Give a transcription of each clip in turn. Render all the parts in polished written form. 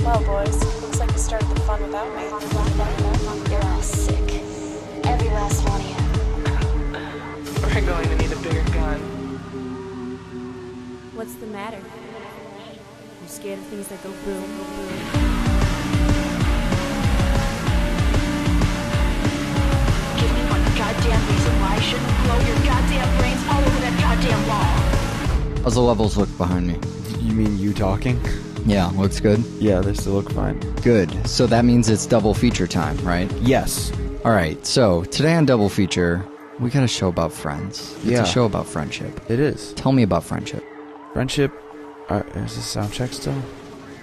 Well, boys, looks like you started the fun without me. You're all sick. Every last one of you. We're going to need a bigger gun. What's the matter? You scared of things that go boom, boom? Give me one goddamn reason why I shouldn't blow your goddamn brains all over that goddamn wall. How's the levels look behind me? You mean you talking? Yeah, looks good. Yeah, they still look fine. Good. So that means it's double feature time, right? Yes. All right. So today on Double Feature, we got a show about friends. It's Yeah. a show about friendship. It is. Tell me about friendship. Friendship. Is this sound check still?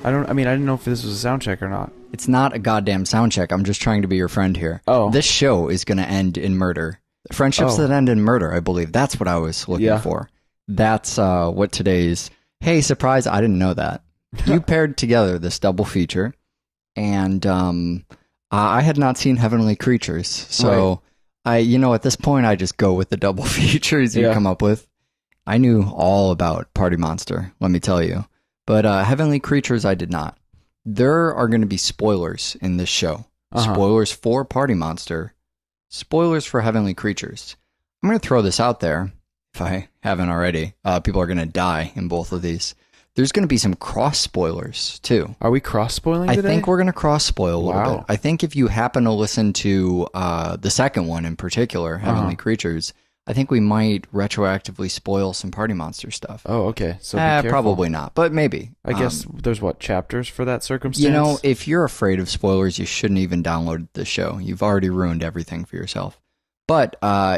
I didn't know if this was a sound check or not. It's not a goddamn sound check. I'm just trying to be your friend here. Oh. This show is going to end in murder. Friendships that end in murder, I believe. That's what I was looking for. That's what today's... Hey, surprise, I didn't know that. You paired together this double feature, and I had not seen Heavenly Creatures. So, at this point, I just go with the double features you come up with. I knew all about Party Monster, let me tell you. But Heavenly Creatures, I did not. There are going to be spoilers in this show. Spoilers for Party Monster. Spoilers for Heavenly Creatures. I'm going to throw this out there, if I haven't already. People are going to die in both of these. There's going to be some cross spoilers, too. Are we cross-spoiling today? I think we're going to cross-spoil a little bit. I think if you happen to listen to the second one in particular, Heavenly Creatures, I think we might retroactively spoil some Party Monster stuff. Oh, okay. So be careful. Probably not, but maybe. I guess there's, chapters for that circumstance? If you're afraid of spoilers, you shouldn't even download the show. You've already ruined everything for yourself. But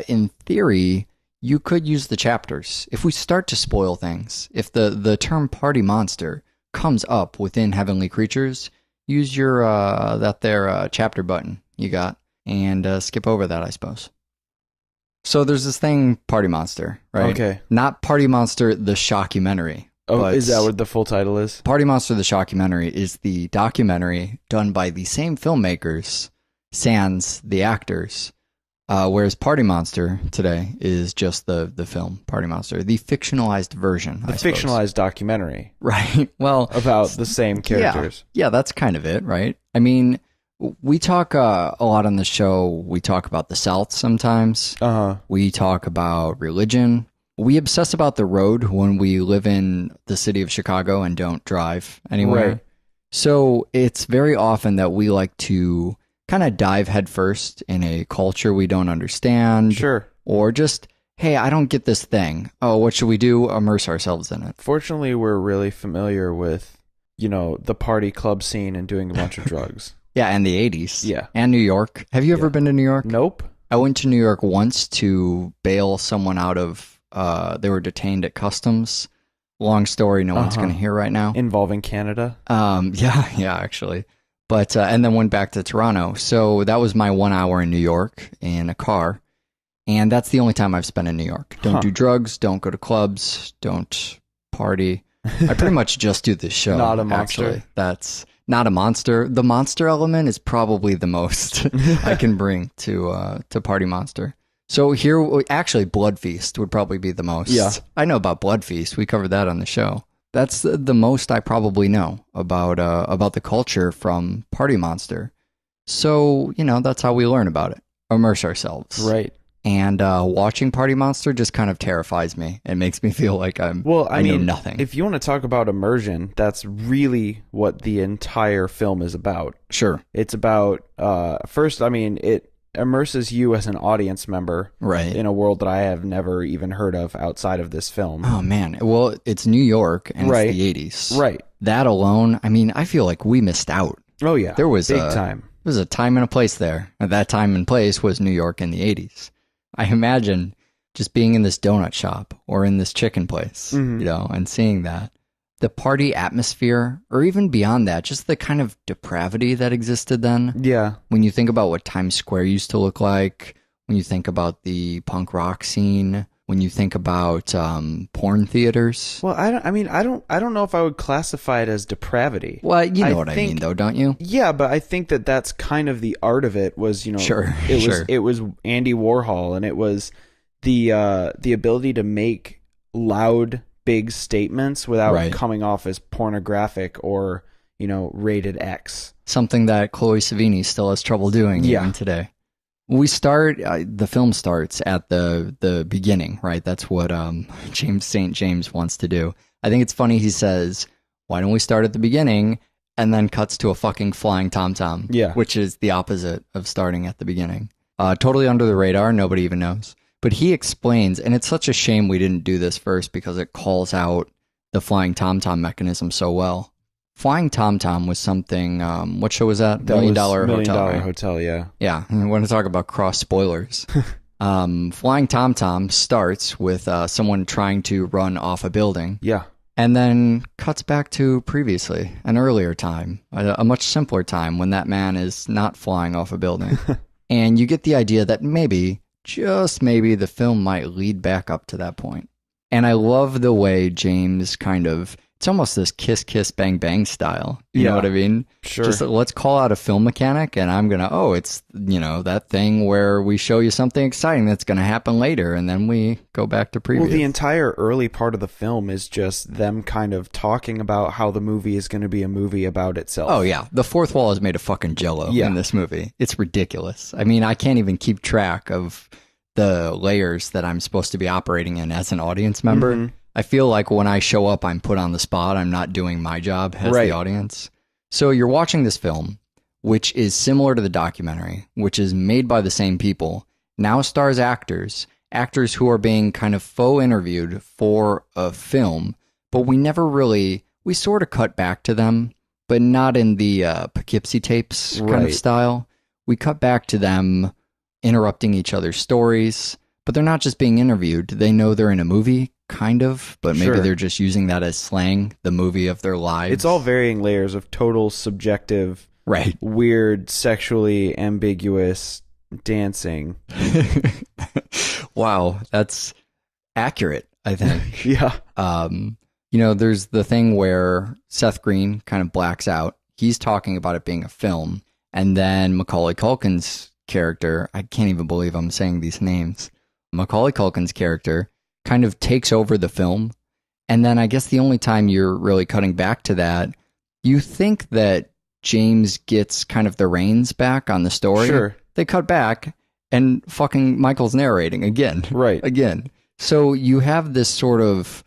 in theory... you could use the chapters. If we start to spoil things, if the term Party Monster comes up within Heavenly Creatures, use your chapter button you got and skip over that, I suppose. So there's this thing, Party Monster, right? Okay. Not Party Monster, the Shockumentary. Oh, is that what the full title is? Party Monster, the Shockumentary is the documentary done by the same filmmakers, sans the actors. Whereas Party Monster today is just the film Party Monster, the fictionalized version. The fictionalized documentary. Right. Well, about the same characters. Yeah, that's kind of it, right? I mean, we talk a lot on the show. We talk about the South sometimes. We talk about religion. We obsess about the road when we live in the city of Chicago and don't drive anywhere. Right. So it's very often that we like to kind of dive headfirst in a culture we don't understand. Sure. Or just, hey, I don't get this thing. Oh, what should we do? Immerse ourselves in it. Fortunately, we're really familiar with, the party club scene and doing a bunch of drugs. Yeah, and the 80s. Yeah. And New York. Have you ever been to New York? Nope. I went to New York once to bail someone out of, they were detained at customs. Long story no one's going to hear right now. Involving Canada? Yeah, actually. But, and then went back to Toronto. So that was my 1 hour in New York in a car. And that's the only time I've spent in New York. Don't do drugs, don't go to clubs, don't party. I pretty much just do this show. Not a monster. Actually. That's not a monster. The monster element is probably the most I can bring to Party Monster. So here, actually, Blood Feast would probably be the most. Yeah. I know about Blood Feast. We covered that on the show. That's the most I probably know about the culture from Party Monster. So, that's how we learn about it. Immerse ourselves. Right. And watching Party Monster just kind of terrifies me. It makes me feel like I mean nothing. If you want to talk about immersion, that's really what the entire film is about. Sure. It's about, it immerses you as an audience member in a world that I have never even heard of outside of this film. Oh, man. Well, it's New York and it's the 80s. Right. That alone, I feel like we missed out. Oh, yeah. There was big time. There was a time and a place there. And that time and place was New York in the 80s. I imagine just being in this donut shop or in this chicken place, and seeing that. The party atmosphere, or even beyond that, just the kind of depravity that existed then. Yeah. When you think about what Times Square used to look like, when you think about the punk rock scene, when you think about porn theaters. Well, I don't know if I would classify it as depravity. Well, you know what I mean, though, don't you? Yeah, but I think that that's kind of the art of it. Was it was Andy Warhol, and it was the ability to make loud, big statements without coming off as pornographic or rated X. Something that Chloe Sevigny still has trouble doing even today. The film starts at the beginning, right? That's what James St. James wants to do. I think it's funny he says, why don't we start at the beginning, and then cuts to a fucking flying tom-tom, which is the opposite of starting at the beginning. Totally under the radar, nobody even knows. But he explains, and it's such a shame we didn't do this first because it calls out the flying tom-tom mechanism so well. Flying Tom-Tom was something, what show was that? Million Dollar Hotel, yeah. Yeah, I want to talk about cross spoilers. Flying Tom-Tom starts with someone trying to run off a building. Yeah. And then cuts back to previously, an earlier time, a much simpler time when that man is not flying off a building. And you get the idea that maybe, just maybe, the film might lead back up to that point. And I love the way James kind of... It's almost this kiss, kiss, bang, bang style. You know what I mean? Sure. Just let's call out a film mechanic and I'm going to, it's, that thing where we show you something exciting that's going to happen later and then we go back to previous. Well, the entire early part of the film is just them kind of talking about how the movie is going to be a movie about itself. Oh, yeah. The fourth wall is made of fucking jello in this movie. It's ridiculous. I mean, I can't even keep track of the layers that I'm supposed to be operating in as an audience member. Mm-hmm. I feel like when I show up, I'm put on the spot. I'm not doing my job as the audience. So you're watching this film, which is similar to the documentary, which is made by the same people, now stars actors who are being kind of faux interviewed for a film, but we sort of cut back to them, but not in the Poughkeepsie tapes kind of style. We cut back to them interrupting each other's stories, but they're not just being interviewed. They know they're in a movie, kind of, but maybe they're just using that as slang, the movie of their lives. It's all varying layers of total subjective, weird, sexually ambiguous dancing. Wow, that's accurate, I think. Yeah. There's the thing where Seth Green kind of blacks out. He's talking about it being a film, and then Macaulay Culkin's character, I can't even believe I'm saying these names, Macaulay Culkin's character kind of takes over the film. And then I guess the only time you're really cutting back to that, you think that James gets kind of the reins back on the story. Sure. They cut back and fucking Michael's narrating again. Right. Again. So you have this sort of,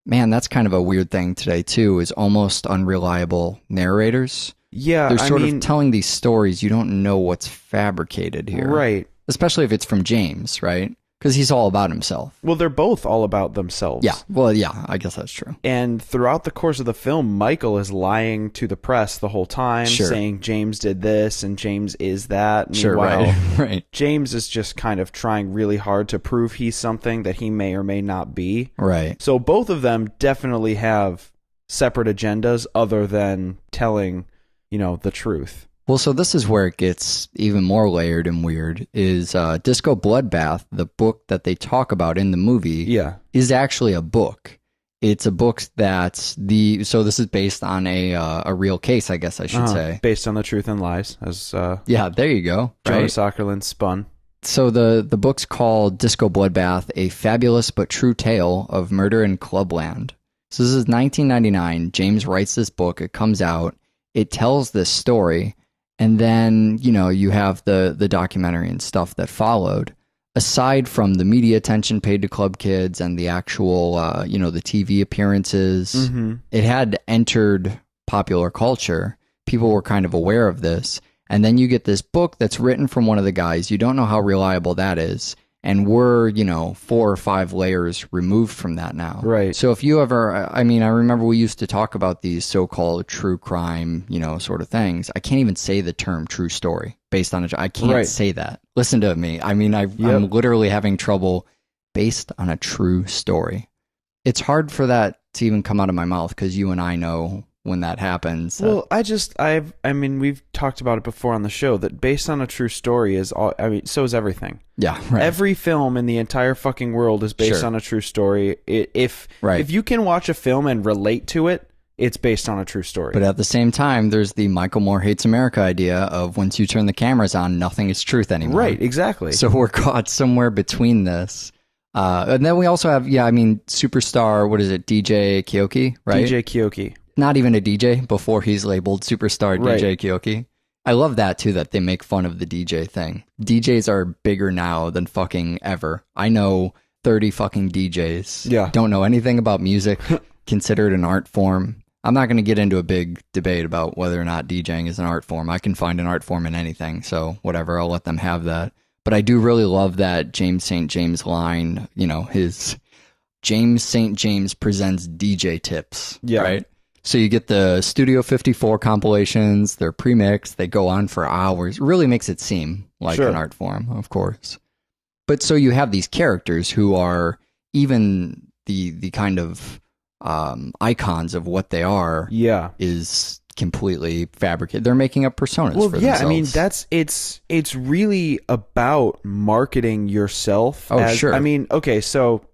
man, that's kind of a weird thing today too, is almost unreliable narrators. Yeah. They're sort of telling these stories. You don't know what's fabricated here. Right. Especially if it's from James, right? Because he's all about himself. Well, they're both all about themselves. Yeah. Well, yeah, I guess that's true. And throughout the course of the film, Michael is lying to the press the whole time, saying James did this and James is that. Meanwhile, right. James is just kind of trying really hard to prove he's something that he may or may not be. Right. So both of them definitely have separate agendas other than telling, the truth. Well, so this is where it gets even more layered and weird, is Disco Bloodbath, the book that they talk about in the movie, is actually a book. It's a book so this is based on a real case, I guess I should say. Based on the Truth and Lies, as yeah, there you go. Jonas Sockerland spun. So the book's called Disco Bloodbath, A Fabulous But True Tale of Murder in Clubland. So this is 1999. James writes this book. It comes out. It tells this story. And then, you have the documentary and stuff that followed. Aside from the media attention paid to Club Kids and the actual, the TV appearances, it had entered popular culture. People were kind of aware of this. And then you get this book that's written from one of the guys. You don't know how reliable that is. And we're, 4 or 5 layers removed from that now. Right. So if you ever, I remember we used to talk about these so-called true crime, sort of things. I can't even say the term true story based on I can't say that. Listen to me. I'm literally having trouble based on a true story. It's hard for that to even come out of my mouth because you and I know when that happens. Well, we've talked about it before on the show that based on a true story is all, so is everything. Yeah, right. Every film in the entire fucking world is based on a true story. If you can watch a film and relate to it, it's based on a true story. But at the same time, there's the Michael Moore Hates America idea of once you turn the cameras on, nothing is truth anymore. Right, exactly. So we're caught somewhere between this. And then we also have, superstar, what is it, DJ Kyoki, right? DJ Kyoki. not even a DJ before he's labeled superstar DJ Kyoki. I love that too, that they make fun of the DJ thing. DJs are bigger now than fucking ever. I know 30 fucking DJs. Yeah. Don't know anything about music, consider it an art form. I'm not going to get into a big debate about whether or not DJing is an art form. I can find an art form in anything, so whatever, I'll let them have that. But I do really love that James St. James line, you know, his James St. James presents DJ tips, right? So you get the Studio 54 compilations, they're pre-mixed, they go on for hours. It really makes it seem like an art form, of course. But so you have these characters who are even the kind of icons of what they are is completely fabricated. They're making up personas for themselves. I mean, it's really about marketing yourself. I mean, okay, so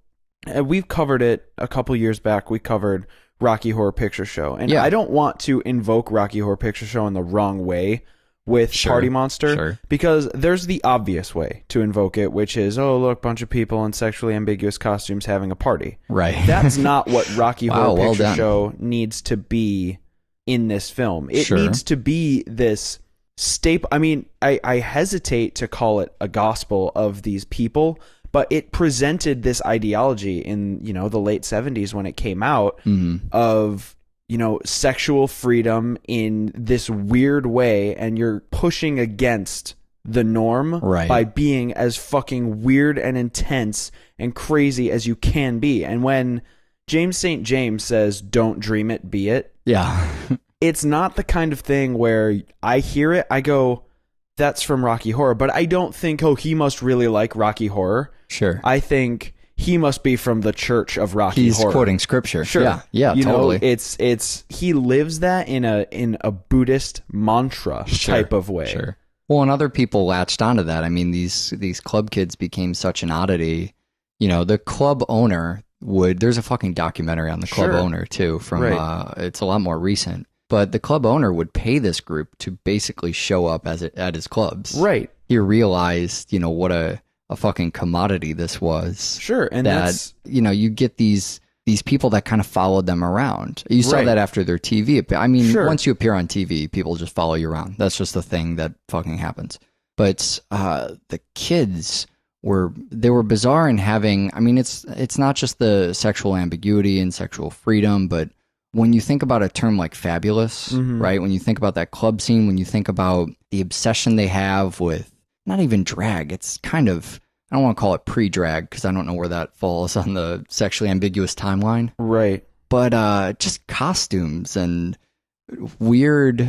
we've covered it a couple years back. We covered Rocky Horror Picture Show. And I don't want to invoke Rocky Horror Picture Show in the wrong way with Party Monster, because there's the obvious way to invoke it, which is, oh, look, bunch of people in sexually ambiguous costumes having a party. Right. That's not what Rocky Horror Picture Show needs to be in this film. It needs to be this staple. I mean, I hesitate to call it a gospel of these people, but it presented this ideology in, you know, the late 70s when it came out of, you know, sexual freedom in this weird way, and you're pushing against the norm by being as fucking weird and intense and crazy as you can be. And when James St. James says, "Don't dream it, be it," it's not the kind of thing where I hear it, I go, that's from Rocky Horror, but I don't think, oh, he must really like Rocky Horror. Sure. I think he must be from the church of Rocky Horror. He's quoting scripture. Sure. Yeah, you totally. know, it's he lives that in a Buddhist mantra type of way. Sure. Well, and other people latched onto that. I mean, these club kids became such an oddity. You know, the club owner there's a fucking documentary on the club owner too from it's a lot more recent. But the club owner would pay this group to basically show up at his clubs. Right. He realized, you know, what a fucking commodity this was. Sure. And that's, you know, you get these people that kind of followed them around. You saw that after their TV. I mean, once you appear on TV, people just follow you around. That's just the thing that fucking happens. But the kids were bizarre in having, I mean, it's not just the sexual ambiguity and sexual freedom, but when you think about a term like fabulous, right? When you think about that club scene, when you think about the obsession they have with not even drag, it's kind of, I don't want to call it pre-drag because I don't know where that falls on the sexually ambiguous timeline. Right. But just costumes and weird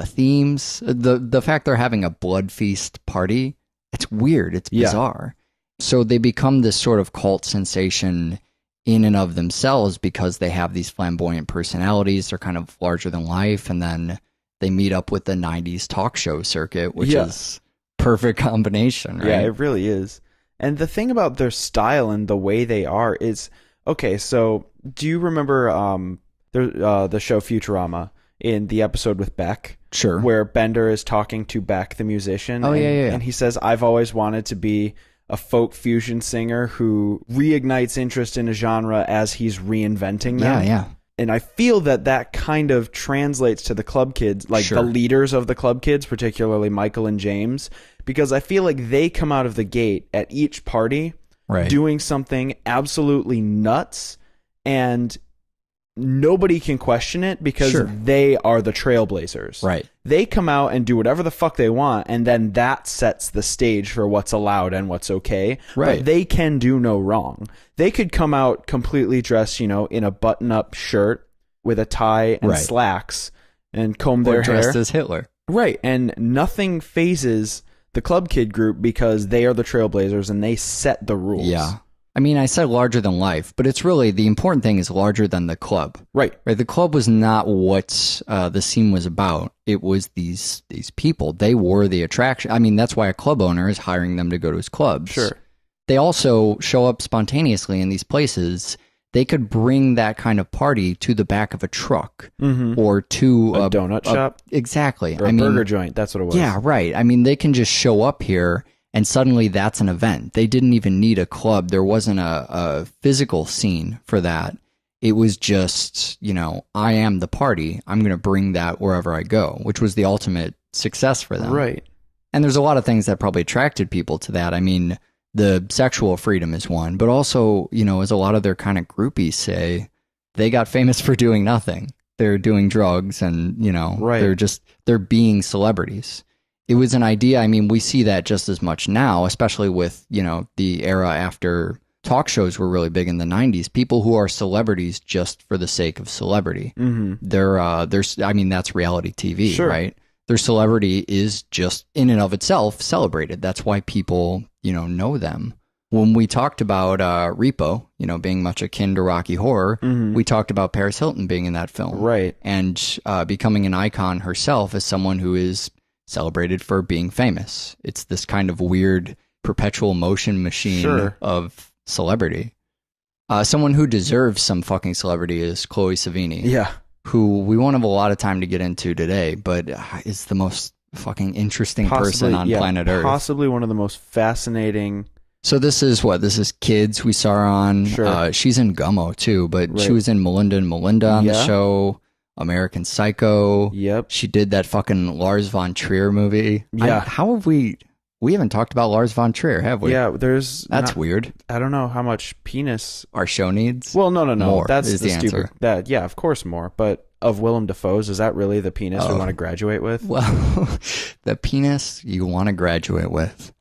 themes. The fact they're having a blood feast party, it's weird. It's bizarre. So they become this sort of cult sensation in and of themselves because they have these flamboyant personalities. They're kind of larger than life. And then they meet up with the 90s talk show circuit, which is perfect combination, right? Yeah, it really is. And the thing about their style and the way they are is, okay, so do you remember the show Futurama in the episode with Beck? Sure. Where Bender is talking to Beck, the musician. Oh, yeah. And he says, I've always wanted to be a folk fusion singer who reignites interest in a genre as he's reinventing them. Yeah. And I feel that kind of translates to the club kids, like the leaders of the club kids, particularly Michael and James, because I feel like they come out of the gate at each party doing something absolutely nuts, and nobody can question it because they are the trailblazers. Right. They come out and do whatever the fuck they want, and then that sets the stage for what's allowed and what's okay. Right. But they can do no wrong. They could come out completely dressed, you know, in a button-up shirt with a tie and slacks and comb their hair. Dressed as Hitler. Right. And nothing phases the club kid group because they are the trailblazers and they set the rules. Yeah. I mean, I said larger than life, but it's really, the important thing is larger than the club. Right. The club was not what the scene was about. It was these people. They were the attraction. I mean, that's why a club owner is hiring them to go to his clubs. Sure. They also show up spontaneously in these places. They could bring that kind of party to the back of a truck or to a donut shop. Exactly. Or a burger joint. That's what it was. Yeah, right. I mean, they can just show up here and suddenly that's an event. They didn't even need a club. There wasn't a physical scene for that. It was just, I am the party. I'm going to bring that wherever I go, which was the ultimate success for them. Right. And there's a lot of things that probably attracted people to that. I mean, the sexual freedom is one, but also, as a lot of their kind of groupies say, they got famous for doing nothing. They're doing drugs and, right. they're being celebrities. It was an idea. I mean, we see that just as much now, especially with, the era after talk shows were really big in the 90s. People who are celebrities just for the sake of celebrity. Mm-hmm. That's reality TV, sure. right? Their celebrity is just in and of itself celebrated. That's why people, know them. When we talked about Repo, being much akin to Rocky Horror, mm-hmm. we talked about Paris Hilton being in that film. Right. And becoming an icon herself as someone who is celebrated for being famous. It's this kind of weird perpetual motion machine sure. of celebrity. Someone who deserves some fucking celebrity is Chloe Sevigny. Yeah. Who we won't have a lot of time to get into today, but is the most fucking interesting person on planet Earth. Possibly one of the most fascinating. So this is Kids. We saw her on. Sure. She's in Gummo too, but right. she was in Melinda and Melinda on the show. American Psycho. Yep. She did that fucking Lars von Trier movie. Yeah. How have we haven't talked about Lars von Trier, have we? Yeah, that's weird. I don't know how much penis our show needs. Well, no. More that's is the stupid. answer. Yeah, of course more. But of Willem Dafoe's, is that really the penis we want to graduate with? Well, the penis you want to graduate with.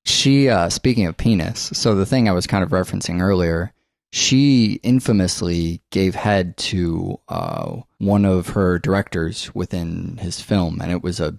She, speaking of penis, so the thing I was kind of referencing earlier, she infamously gave head to one of her directors within his film, and it was a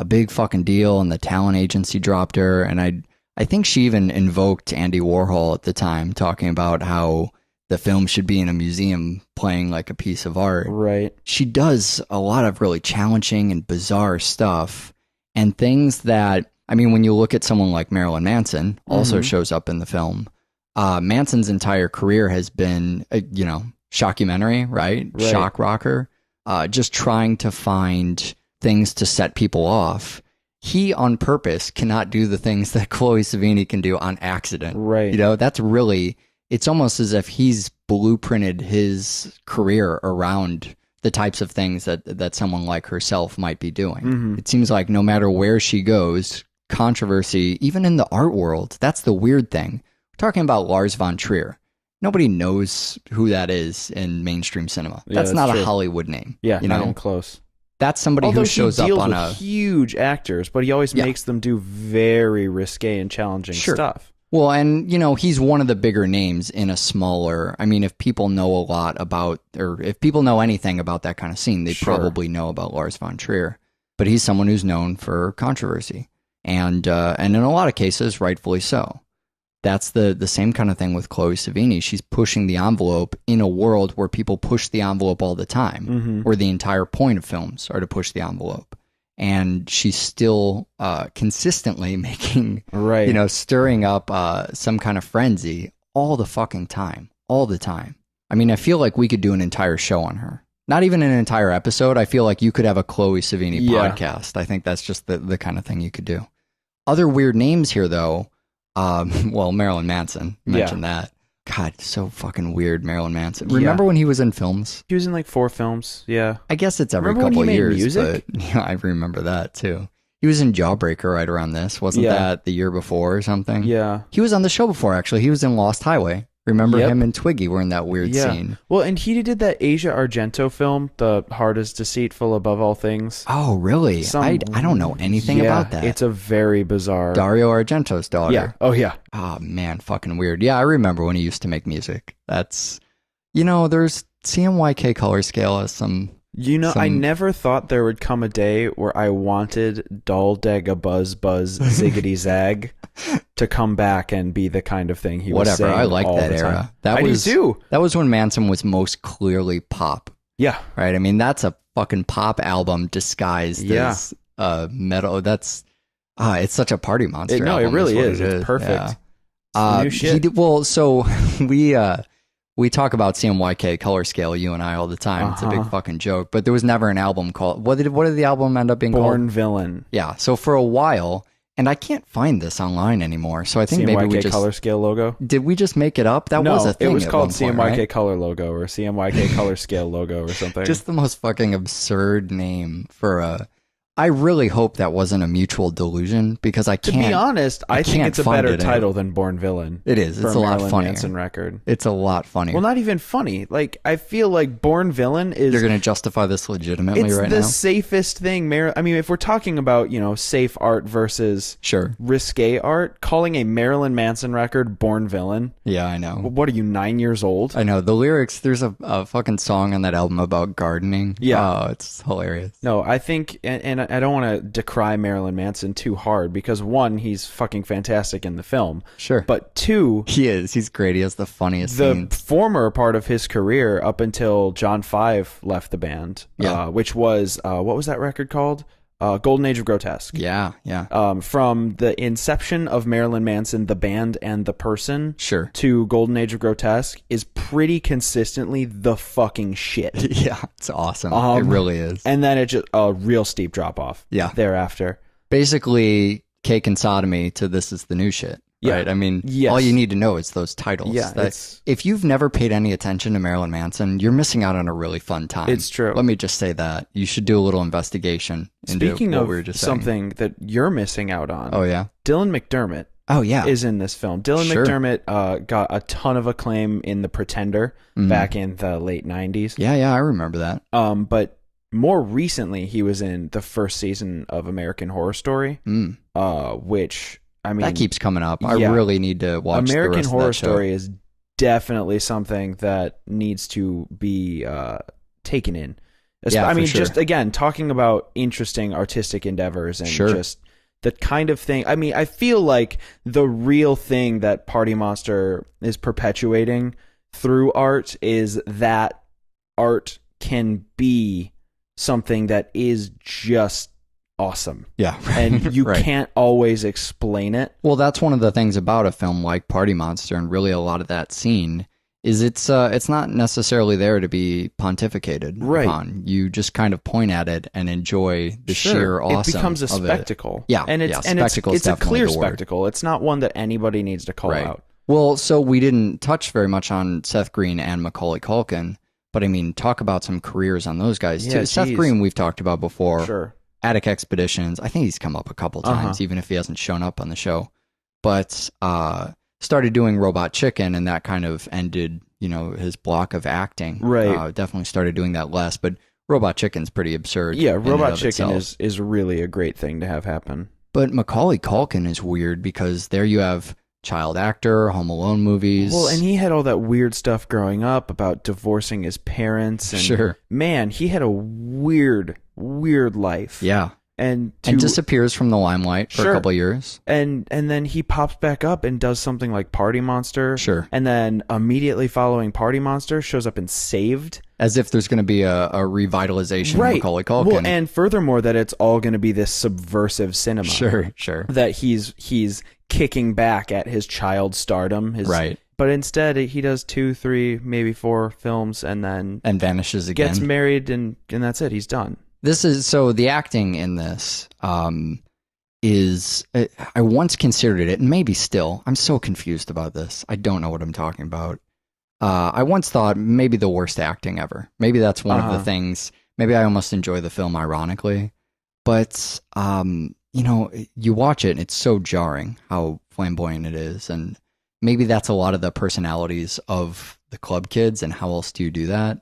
big fucking deal, and the talent agency dropped her, and I think she even invoked Andy Warhol at the time, talking about how the film should be in a museum playing like a piece of art. Right. She does a lot of really challenging and bizarre stuff, and things that, I mean, when you look at someone like Marilyn Manson, also shows up in the film. Manson's entire career has been, shockumentary, right? Shock rocker, just trying to find things to set people off. He, on purpose, cannot do the things that Chloe Sevigny can do on accident. Right. That's really, it's almost as if he's blueprinted his career around the types of things that someone like herself might be doing. Mm-hmm. It seems like no matter where she goes, controversy, even in the art world, that's the weird thing. We're talking about Lars von Trier. Nobody knows who that is in mainstream cinema. That's not true. A Hollywood name. Yeah, not even close. That's somebody who shows up on a huge actors, but he always makes them do very risque and challenging stuff. Well, and he's one of the bigger names in a smaller. I mean, if people know a lot about, or if people know anything about that kind of scene, they probably know about Lars von Trier. But he's someone who's known for controversy, and in a lot of cases, rightfully so. That's the same kind of thing with Chloe Sevigny. She's pushing the envelope in a world where people push the envelope all the time, where the entire point of films are to push the envelope. And she's still consistently making, stirring up some kind of frenzy all the fucking time, all the time. I mean, I feel like we could do an entire show on her. Not even an entire episode. I feel like you could have a Chloe Sevigny podcast. I think that's just the kind of thing you could do. Other weird names here, though. Marilyn Manson. You mentioned that. God, so fucking weird, Marilyn Manson. Remember when he was in films? He was in like 4 films, yeah. I guess it's every couple of years. Music? But yeah, I remember that too. He was in Jawbreaker right around this. Wasn't that the year before or something? Yeah. He was on the show before, actually. He was in Lost Highway. Remember him and Twiggy were in that weird scene. Well, and he did that Asia Argento film, The Heart is Deceitful Above All Things. Oh, really? I don't know anything about that. It's a very bizarre... Dario Argento's daughter. Yeah. Oh, yeah. Oh, man, fucking weird. Yeah, I remember when he used to make music. That's... there's CMYK color scale as some... I never thought there would come a day where I wanted Dal Dega Buzz Buzz Ziggity Zag to come back and be the kind of thing he was saying. I like that era. I do too. That was when Manson was most clearly pop. Yeah. Right? I mean, that's a fucking pop album disguised as metal. That's... it's such a party monster album. It really is. It's perfect. Yeah. New shit. So we talk about CMYK color scale, you and I, all the time. It's a big fucking joke. But there was never an album called... What did the album end up being called? Born Villain. Yeah. So for a while, And I can't find this online anymore, so I think maybe we just... color scale logo? Did we just make it up? That was a thing. It was called CMYK CMYK color logo or CMYK color scale logo or something. Just the most fucking absurd name for a... I really hope that wasn't a mutual delusion, because I can't... To be honest, I think it's a better title than Born Villain. It is. It's a lot funnier. Manson record. It's a lot funnier. Well, not even funny. Like, I feel like Born Villain is... You're going to justify this legitimately right now? It's the safest thing. I mean, if we're talking about, safe art versus risque art, calling a Marilyn Manson record Born Villain... Yeah, I know. What are you, 9 years old? I know. The lyrics, there's a fucking song on that album about gardening. Yeah. Oh, it's hilarious. No, I think... And I don't want to decry Marilyn Manson too hard, because one, he's fucking fantastic in the film. Sure. But two... He is. He's great. He has the funniest scenes. The former part of his career, up until John 5 left the band, which was... what was that record called? Golden Age of Grotesque. Yeah, yeah. From the inception of Marilyn Manson, the band and the person, to Golden Age of Grotesque, is pretty consistently the fucking shit. Yeah, it's awesome. It really is. And then it just a real steep drop off. Yeah, thereafter. Basically, Cake and Sodomy to This Is the New Shit. Yeah. Right? I mean, all you need to know is those titles. Yeah, if you've never paid any attention to Marilyn Manson, you're missing out on a really fun time. It's true. Let me just say that. You should do a little investigation into Speaking what of we were just something that you're missing out on. Oh, yeah? Dylan McDermott. Oh, yeah. Is in this film. Dylan McDermott got a ton of acclaim in The Pretender back in the late 90s. Yeah, I remember that. But more recently, he was in the first season of American Horror Story, which... I mean, that keeps coming up. I really need to watch American the rest Horror of that show. Story is definitely something that needs to be taken in. I mean, just again, talking about interesting artistic endeavors and just the kind of thing. I mean, I feel like the real thing that Party Monster is perpetuating through art is that art can be something that is just awesome. Yeah. And you can't always explain it. Well, that's one of the things about a film like Party Monster, and really a lot of that scene, is it's not necessarily there to be pontificated upon. You just kind of point at it and enjoy the sheer awesome. It becomes a spectacle. Yeah. And it's a clear spectacle. It's not one that anybody needs to call out. Well, so we didn't touch very much on Seth Green and Macaulay Culkin, but I mean, talk about some careers on those guys too. Seth Green we've talked about before. Sure. Attic Expeditions. I think he's come up a couple times, even if he hasn't shown up on the show. But started doing Robot Chicken, and that kind of ended, his block of acting. Right. Definitely started doing that less. But Robot Chicken's pretty absurd. Yeah, Robot Chicken is really a great thing to have happen. But Macaulay Culkin is weird, because there you have child actor, Home Alone movies. Well, and he had all that weird stuff growing up about divorcing his parents. And man, he had a weird life. Yeah. And disappears from the limelight for a couple of years. And then he pops back up and does something like Party Monster. Sure. And then immediately following Party Monster shows up in Saved. As if there's going to be a revitalization of Macaulay Culkin. Well, and furthermore, that it's all going to be this subversive cinema. Sure. That he's kicking back at his child stardom. Right. But instead, he does 2, 3, maybe 4 films, and then... And vanishes again. Gets married, and that's it. He's done. So the acting in this is... I once considered it, and maybe still. I'm so confused about this. I don't know what I'm talking about. I once thought maybe the worst acting ever. Maybe that's one of the things... Maybe I almost enjoy the film ironically. But, you watch it, and it's so jarring how flamboyant it is, and... Maybe that's a lot of the personalities of the club kids, and how else do you do that?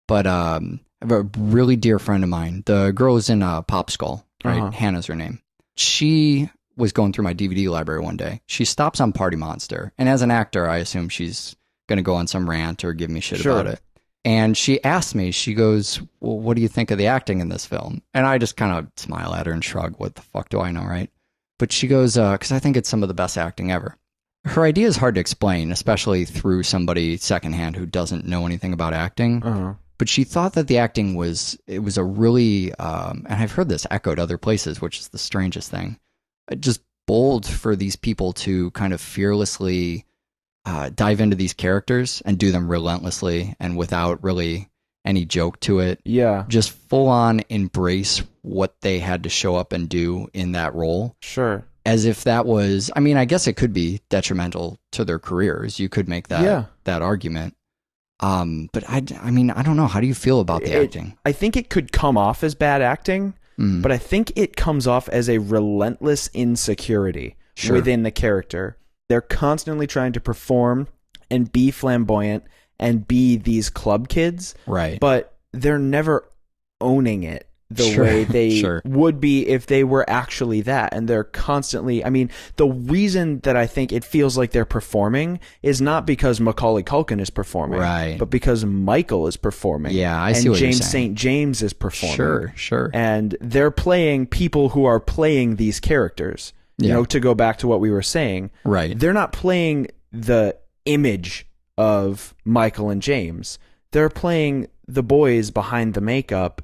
But I have a really dear friend of mine. The girl is in Pop Skull, right? Hannah's her name. She was going through my DVD library one day. She stops on Party Monster, and as an actor, I assume she's going to go on some rant or give me shit about it. And she asked me, she goes, well, what do you think of the acting in this film? And I just kind of smile at her and shrug. What the fuck do I know, right? But she goes, because I think it's some of the best acting ever. Her idea is hard to explain, especially through somebody secondhand who doesn't know anything about acting. But she thought that the acting was a really, and I've heard this echoed other places, which is the strangest thing, just bold for these people to kind of fearlessly dive into these characters and do them relentlessly and without really any joke to it. Yeah. Just full on embrace what they had to show up and do in that role. Sure. as if that was, I mean, I guess it could be detrimental to their careers. You could make that argument. But I mean, I don't know. How do you feel about the acting? I think it could come off as bad acting, but I think it comes off as a relentless insecurity within the character. They're constantly trying to perform and be flamboyant and be these club kids. Right. But they're never owning it the way they would be if they were actually that. And they're constantly, I mean, the reason that I think it feels like they're performing is not because Macaulay Culkin is performing, but because Michael is performing. Yeah, I see what you're saying. And James St. James is performing. Sure. And they're playing people who are playing these characters. You know, to go back to what we were saying. Right. They're not playing the image of Michael and James. They're playing the boys behind the makeup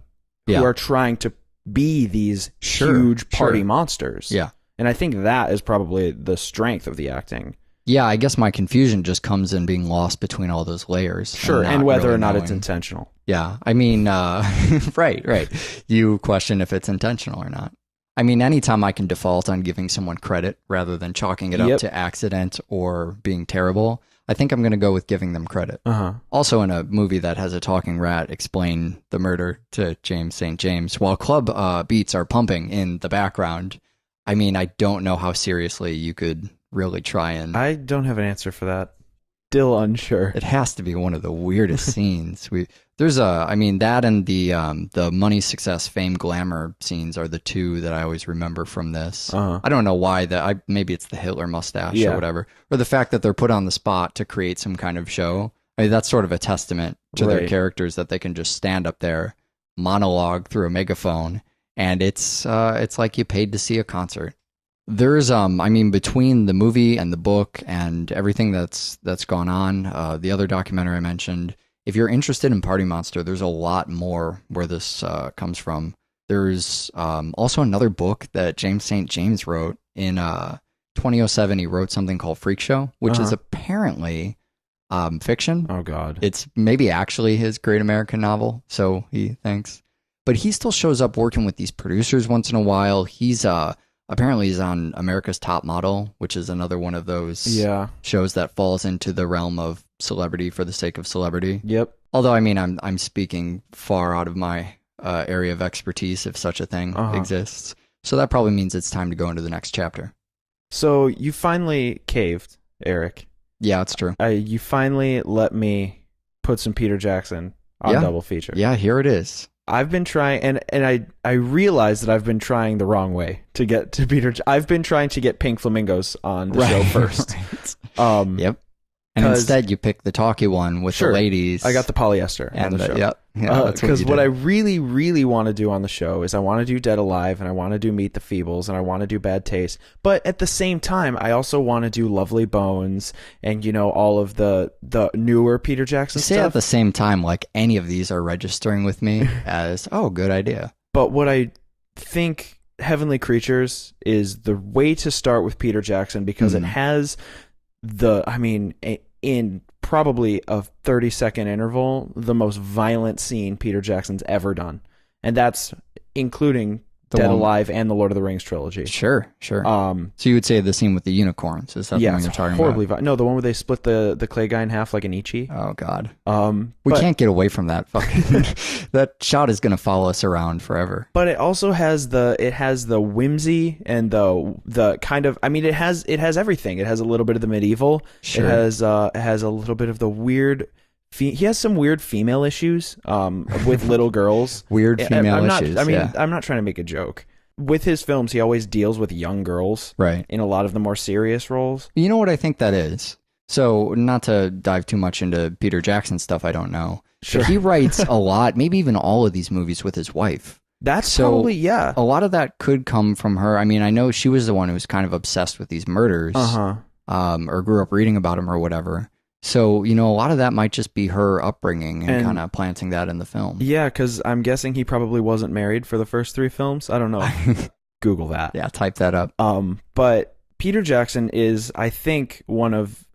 who are trying to be these huge party monsters. Yeah. And I think that is probably the strength of the acting. Yeah, I guess my confusion just comes in being lost between all those layers. And whether or not it's intentional. Yeah, I mean, right. You question if it's intentional or not. I mean, anytime I can default on giving someone credit rather than chalking it up to accident or being terrible, I think I'm going to go with giving them credit. Also, in a movie that has a talking rat explain the murder to James St. James while club beats are pumping in the background, I mean, I don't know how seriously you could really try and... I don't have an answer for that. Still unsure. It has to be one of the weirdest scenes. There's that and the money, success, fame, glamour scenes are the two that I always remember from this. I don't know why maybe it's the Hitler mustache or whatever, or the fact that they're put on the spot to create some kind of show. I mean, that's sort of a testament to their characters that they can just stand up there, monologue through a megaphone, and it's like you paid to see a concert. There's between the movie and the book and everything that's gone on, the other documentary I mentioned, if you're interested in Party Monster, there's a lot more where this comes from. There's also another book that James St. James wrote in 2007. He wrote something called Freak Show, which is apparently fiction. Oh God. It's maybe actually his great American novel, so he thinks. But he still shows up working with these producers once in a while. He's apparently he's on America's Top Model, which is another one of those shows that falls into the realm of celebrity for the sake of celebrity. Yep. Although, I mean, I'm speaking far out of my area of expertise, if such a thing exists. So that probably means it's time to go into the next chapter. So you finally caved, Eric. Yeah, it's true. You finally let me put some Peter Jackson on double feature. Yeah, here it is. I've been trying, and I realize that I've been trying the wrong way to get to Peter. I've been trying to get Pink Flamingos on the show first. Yep. And instead, you pick the talky one with the ladies. I got the polyester on the show. Yep. Because what I really, really want to do on the show is I want to do Dead Alive, and I want to do Meet the Feebles, and I want to do Bad Taste. But at the same time, I also want to do Lovely Bones and, all of the newer Peter Jackson stuff. At the same time, like any of these are registering with me as, good idea. But what I think Heavenly Creatures is the way to start with Peter Jackson because it has in probably a 30-second interval, the most violent scene Peter Jackson's ever done. And that's including Dead Alive and the Lord of the Rings trilogy. Sure. So you would say the scene with the unicorns. Is that the one you're talking horribly about? No, the one where they split the clay guy in half like an Ichi. Oh, God. We can't get away from that. That shot is going to follow us around forever. But it also has the whimsy and the kind of, it has everything. It has a little bit of the medieval. Sure. It has a little bit of the weird. He has some weird female issues with little girls. Weird female issues. I'm not trying to make a joke. With his films, he always deals with young girls, right? In a lot of the more serious roles. You know what I think that is? So, not to dive too much into Peter Jackson stuff, I don't know. Sure. But he writes a lot, maybe even all of these movies with his wife. That's probably, a lot of that could come from her. I mean, I know she was the one who was kind of obsessed with these murders, or grew up reading about them or whatever. So, a lot of that might just be her upbringing and kind of planting that in the film. Yeah, because I'm guessing he probably wasn't married for the first 3 films. I don't know. Google that. Yeah, type that up. But Peter Jackson is, I think, one of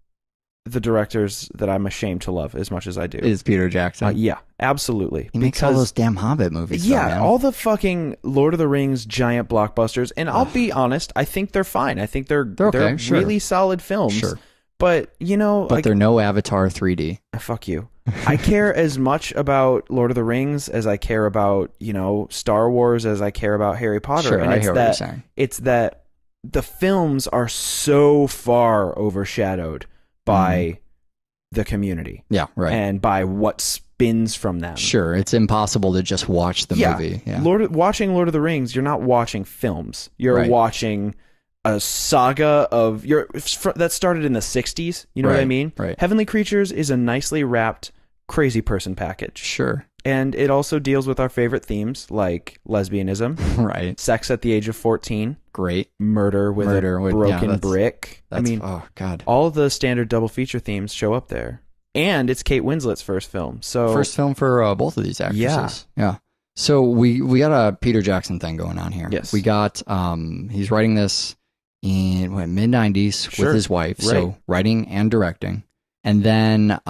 the directors that I'm ashamed to love as much as I do. Is Peter Jackson. Yeah, absolutely. He makes all those damn Hobbit movies. Yeah, though, man. all the fucking Lord of the Rings giant blockbusters. And I'll be honest, I think they're fine. I think they're okay, sure. really solid films. Sure. But, you know... But they're no Avatar 3D. Fuck you. I care as much about Lord of the Rings as I care about, you know, Star Wars, as I care about Harry Potter. Sure, and I hear what you're saying. It's that the films are so far overshadowed by the community. Yeah, right. And by what spins from them. Sure, it's impossible to just watch the movie. Yeah. Watching Lord of the Rings, you're not watching films. You're watching a saga of that started in the 60s. You know what I mean? Right. Heavenly Creatures is a nicely wrapped crazy person package. Sure. And it also deals with our favorite themes like lesbianism, right? Sex at the age of 14, great, murder with a broken brick. I mean, oh god, all the standard double feature themes show up there. And it's Kate Winslet's first film. So first film for both of these actresses. Yeah. So we got a Peter Jackson thing going on here. Yes. We got he's writing this in mid 90s with his wife. Right. So writing and directing. And then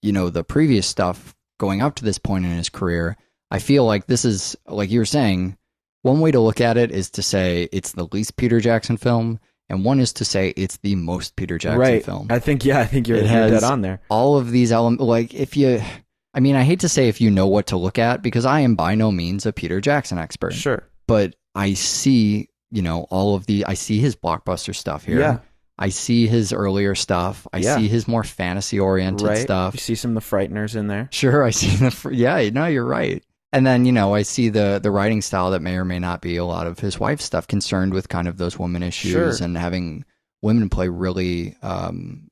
you know, the previous stuff going up to this point in his career, I feel like this is, like you were saying, one way to look at it is to say it's the least Peter Jackson film, and one is to say it's the most Peter Jackson film. I think you're dead on there. All of these elements, like I mean, I hate to say if you know what to look at, because I am by no means a Peter Jackson expert. Sure. But I see, you know, I see his blockbuster stuff here. Yeah. I see his earlier stuff. I see his more fantasy-oriented stuff. You see some of the Frighteners in there. Sure, I see no, you're right. And then, you know, I see the writing style that may or may not be a lot of his wife's stuff, concerned with kind of those women issues and having women play really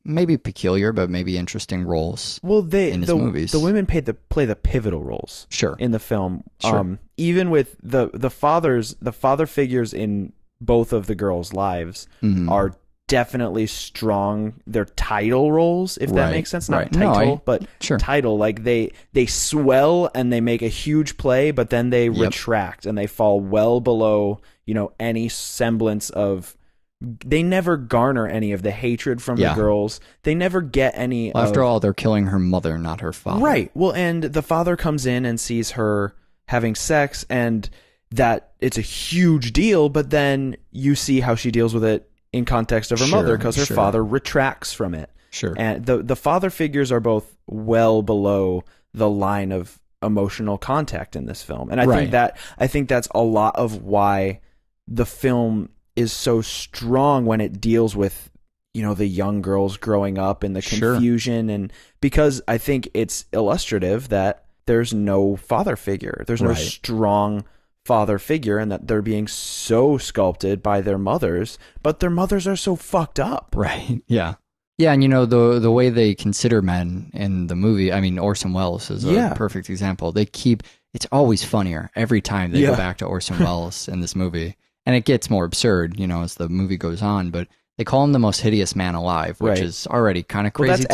maybe peculiar but maybe interesting roles. Well, in his movies. The women play the pivotal roles. Sure. In the film. Sure. Even with the father figures in both of the girls' lives are definitely strong. They're title roles, if that makes sense. Not title, but title. Like they swell and they make a huge play, but then they retract and they fall well below, you know, any semblance of. They never garner any of the hatred from the girls. They never get any. Well, after all, they're killing her mother, not her father. Right. Well, and the father comes in and sees her having sex, and that it's a huge deal. But then you see how she deals with it in context of her mother, because her father retracts from it. Sure. And the father figures are both well below the line of emotional contact in this film. And I think that's a lot of why the film is so strong when it deals with, you know, the young girls growing up and the confusion. And because I think it's illustrative that there's no father figure. There's no strong father figure, and that they're being so sculpted by their mothers, but their mothers are so fucked up. Right. Yeah. Yeah, and you know, the way they consider men in the movie, I mean, Orson Welles is a perfect example. It's always funnier every time they go back to Orson Welles in this movie. And it gets more absurd, you know, as the movie goes on, but they call him the most hideous man alive, which is already kind of crazy that's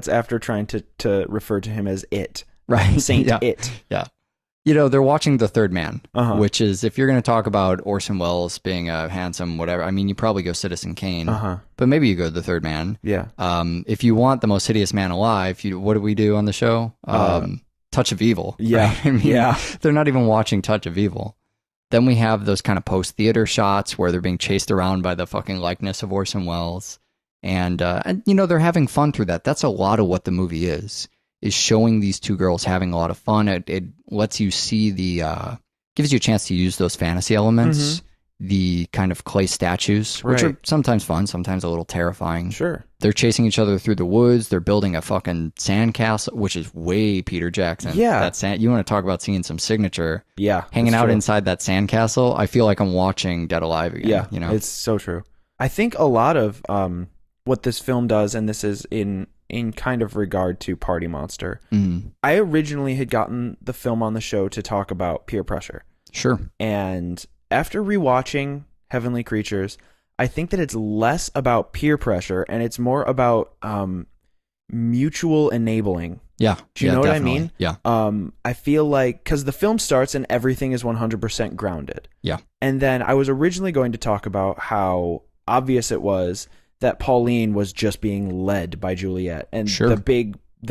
after trying to refer to him as it. Right. Saint It. Yeah. You know, they're watching The Third Man, which is, if you're going to talk about Orson Welles being a handsome whatever, I mean, you probably go Citizen Kane, but maybe you go The Third Man. Yeah. If you want the most hideous man alive, what do we do on the show? Touch of Evil. Yeah. Right? I mean, they're not even watching Touch of Evil. Then we have those kind of post-theater shots where they're being chased around by the fucking likeness of Orson Welles. And you know, they're having fun through that. That's a lot of what the movie is showing these two girls having a lot of fun. It lets you see gives you a chance to use those fantasy elements, the kind of clay statues, which are sometimes fun, sometimes a little terrifying. Sure. They're chasing each other through the woods. They're building a fucking sandcastle, which is way Peter Jackson. Yeah. You want to talk about seeing some signature. Yeah. Hanging out inside that sandcastle. I feel like I'm watching Dead Alive again. Yeah. You know? It's so true. I think a lot of what this film does, and this is in kind of regard to Party Monster, I originally had gotten the film on the show to talk about peer pressure. Sure. And after rewatching Heavenly Creatures, I think that it's less about peer pressure and it's more about mutual enabling. Yeah. Do you know definitely. what I mean? Yeah. I feel like, because the film starts and everything is 100% grounded. Yeah. And then I was originally going to talk about how obvious it was that Pauline was just being led by Juliet. And Sure. the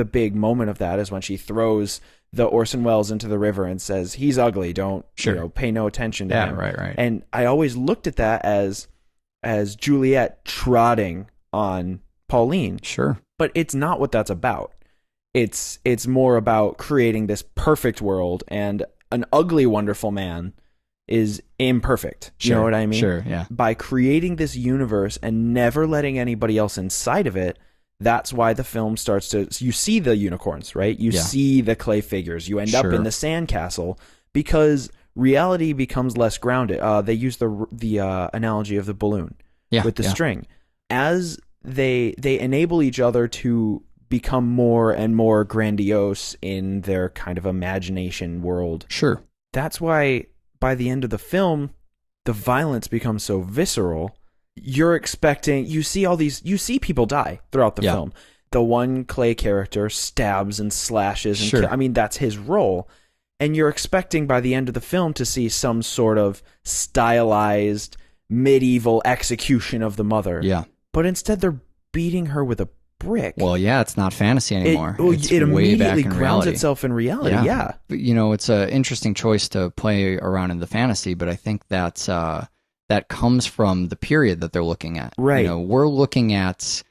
big moment of that is when she throws the Orson Welles into the river and says, he's ugly, don't pay no attention to him. Right. And I always looked at that as Juliet trotting on Pauline. Sure. But it's not what that's about. It's more about creating this perfect world, and an ugly, wonderful man is imperfect. Sure. You know what I mean? Sure, yeah. By creating this universe and never letting anybody else inside of it, that's why the film starts to... You see the unicorns, right? You see the clay figures. You end up in the sandcastle because reality becomes less grounded. They use the analogy of the balloon with the string. As they enable each other to become more and more grandiose in their kind of imagination world. Sure. That's why by the end of the film, the violence becomes so visceral. You see people die throughout the film. The one clay character stabs and slashes. And that's his role. And you're expecting by the end of the film to see some sort of stylized medieval execution of the mother. Yeah. But instead they're beating her with a brick. Well, yeah, it's not fantasy anymore. It immediately grounds itself in reality. Yeah. But, it's an interesting choice to play around in the fantasy, but I think that comes from the period that they're looking at. Right. We're looking at,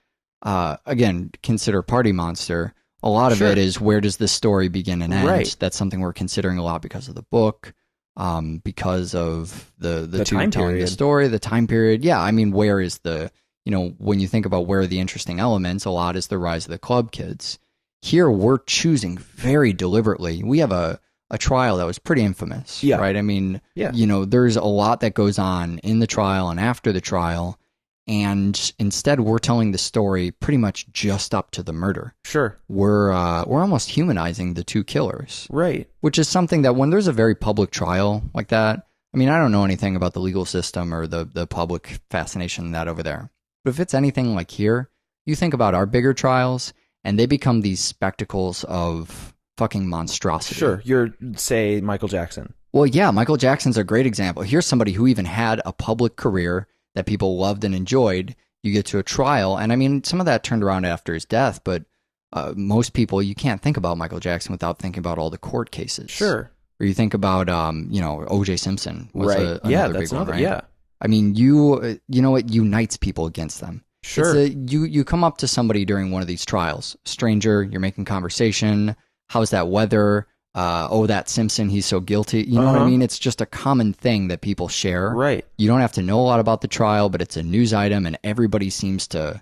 again, consider Party Monster. A lot of it is, where does this story begin and end? Right. That's something we're considering a lot because of the book, because of the time telling period. The story, the time period. Yeah, I mean, where is the... when you think about where are the interesting elements, a lot is the rise of the club kids. Here, we're choosing very deliberately. We have a trial that was pretty infamous, right? I mean, there's a lot that goes on in the trial and after the trial, and instead we're telling the story pretty much just up to the murder. Sure. We're almost humanizing the two killers. Right. Which is something that when there's a very public trial like that, I mean, I don't know anything about the legal system or the public fascination that over there. But if it's anything like here, you think about our bigger trials, and they become these spectacles of fucking monstrosity. Sure. Say, Michael Jackson. Well, yeah, Michael Jackson's a great example. Here's somebody who even had a public career that people loved and enjoyed. You get to a trial, and I mean, some of that turned around after his death, but most people, you can't think about Michael Jackson without thinking about all the court cases. Sure. Or you think about, O.J. Simpson was another big one, right? Yeah. I mean, it unites people against them. Sure. You come up to somebody during one of these trials, stranger, you're making conversation. How's that weather? That Simpson, he's so guilty. You know what I mean? It's just a common thing that people share. Right. You don't have to know a lot about the trial, but it's a news item, and everybody seems to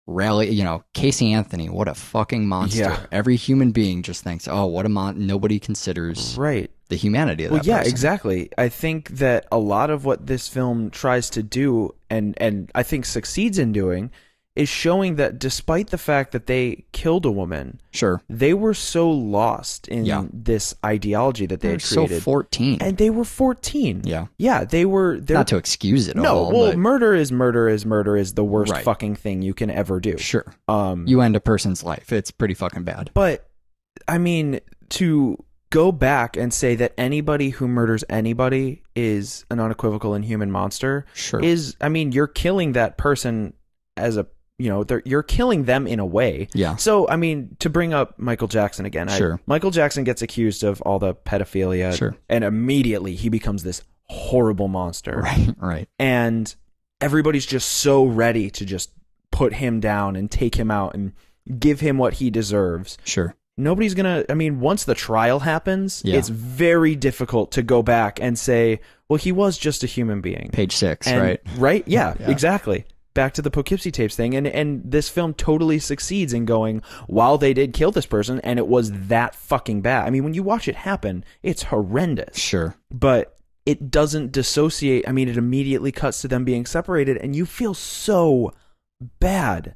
rally. Casey Anthony, what a fucking monster. Yeah. Every human being just thinks, oh, what a nobody considers the humanity of that person. Exactly. I think that a lot of what this film tries to do, and I think succeeds in doing, is showing that despite the fact that they killed a woman, they were so lost in this ideology that they had created. So 14. And they were 14. Yeah. Yeah, they were... Not to excuse it all. No, well, murder is the worst fucking thing you can ever do. Sure. You end a person's life. It's pretty fucking bad. But, I mean, to go back and say that anybody who murders anybody is an unequivocal inhuman monster is... I mean, you're killing that person as a... you're killing them in a way. Yeah. So, I mean, to bring up Michael Jackson again, Michael Jackson gets accused of all the pedophilia, and immediately he becomes this horrible monster. Right. And everybody's just so ready to just put him down and take him out and give him what he deserves. Sure. Nobody's gonna, I mean, once the trial happens, it's very difficult to go back and say, well, he was just a human being. Page 6, right? Right? Yeah, exactly. Back to the Poughkeepsie tapes thing, and this film totally succeeds in going, while they did kill this person, and it was that fucking bad. I mean, when you watch it happen, it's horrendous. Sure. But it doesn't dissociate. I mean, it immediately cuts to them being separated, and you feel so bad.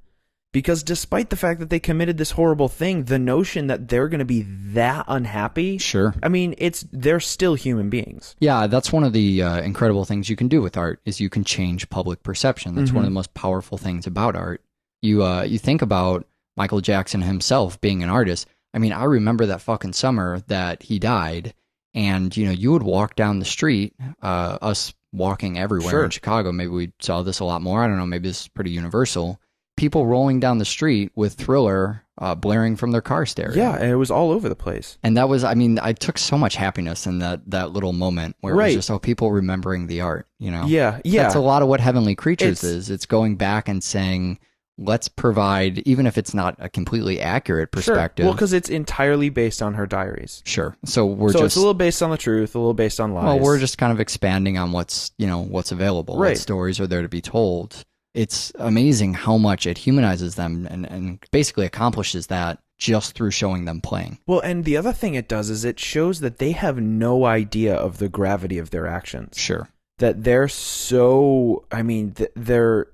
Because despite the fact that they committed this horrible thing, the notion that they're going to be that unhappy, I mean, they're still human beings. Yeah, that's one of the incredible things you can do with art, is you can change public perception. That's one of the most powerful things about art. You think about Michael Jackson himself being an artist. I mean, I remember that fucking summer that he died, and you would walk down the street, us walking everywhere in Chicago. Maybe we saw this a lot more. I don't know. Maybe this is pretty universal. people rolling down the street with Thriller blaring from their car stereo. Yeah, and it was all over the place. And that was, I mean, I took so much happiness in that little moment where it was just, people remembering the art, you know? Yeah. That's a lot of what Heavenly Creatures is. It's going back and saying, let's provide, even if it's not a completely accurate perspective. Sure. Well, because it's entirely based on her diaries. Sure. So it's a little based on the truth, a little based on lies. Well, we're just kind of expanding on what's available. What stories are there to be told. It's amazing how much it humanizes them and basically accomplishes that just through showing them playing. Well, and the other thing it does is it shows that they have no idea of the gravity of their actions. Sure. That they're so, their